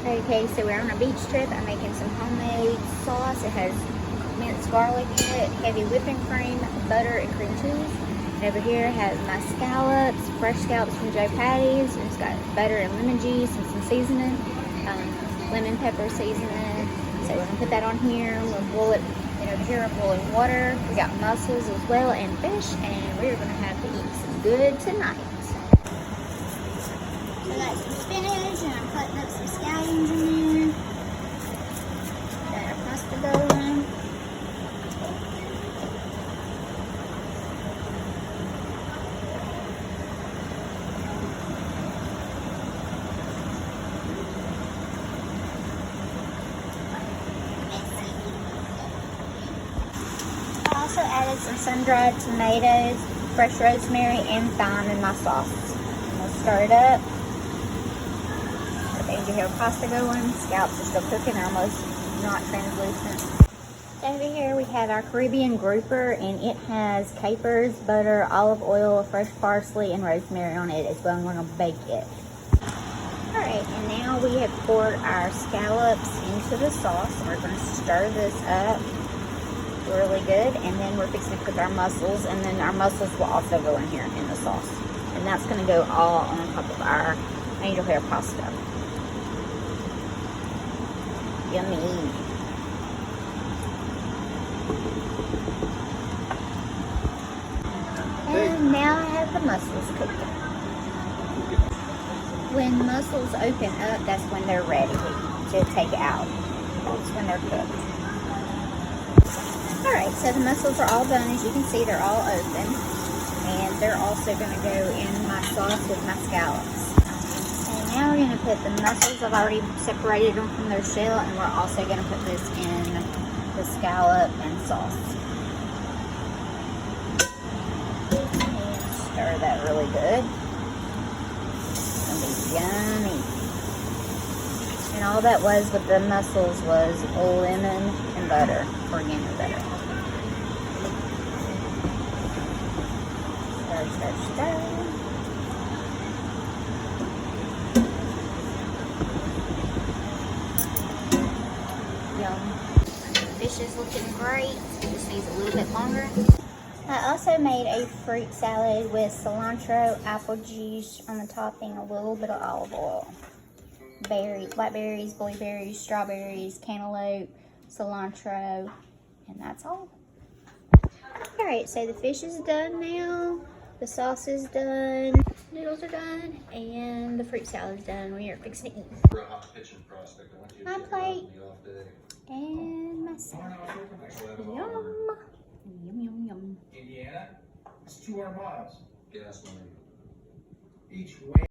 Okay, so we're on a beach trip. I'm making some homemade sauce. It has minced garlic in it, heavy whipping cream, butter, and cream cheese. And over here has my scallops, fresh scallops from Joe Patties. And it's got butter and lemon juice and some seasoning, lemon pepper seasoning. So we're gonna put that on here. We'll boil it in over here, boiling water. We got mussels as well and fish, and we're gonna have to eat some good tonight. So I got some spinach, and I'm cutting up some scallions in there. Got our pasta going. I also added some sun-dried tomatoes, fresh rosemary, and thyme in my sauce. I'm gonna stir it up. Angel hair pasta going. Scallops are still cooking, they're almost not translucent. Over here we have our Caribbean grouper, and it has capers, butter, olive oil, fresh parsley, and rosemary on it as well, and we're gonna bake it. Alright, and now we have poured our scallops into the sauce, and we're gonna stir this up really good, and then we're fixing to cook our mussels, and then our mussels will also go in here in the sauce. And that's gonna go all on top of our angel hair pasta. Yummy. And now I have the mussels cooking. When mussels open up, that's when they're ready to take out. That's when they're cooked. Alright, so the mussels are all done. As you can see, they're all open. And they're also going to go in my sauce with my scallops. Now we're going to put the mussels. I've already separated them from their shell, and we're also going to put this in the scallop and sauce. And stir that really good. It's going to be yummy. And all that was with the mussels was lemon and butter, organic butter. Stir, stir, stir. Fish is looking great. It just needs a little bit longer. I also made a fruit salad with cilantro, apple juice on the topping, a little bit of olive oil, berries, blackberries, blueberries, strawberries, cantaloupe, cilantro, and that's all. Alright, so the fish is done now. The sauce is done. Noodles are done. And the fruit salad is done. We are fixing to eat. My plate. And my salad. Yum. Yum, yum, yum. Indiana, it's 200 miles. Each way.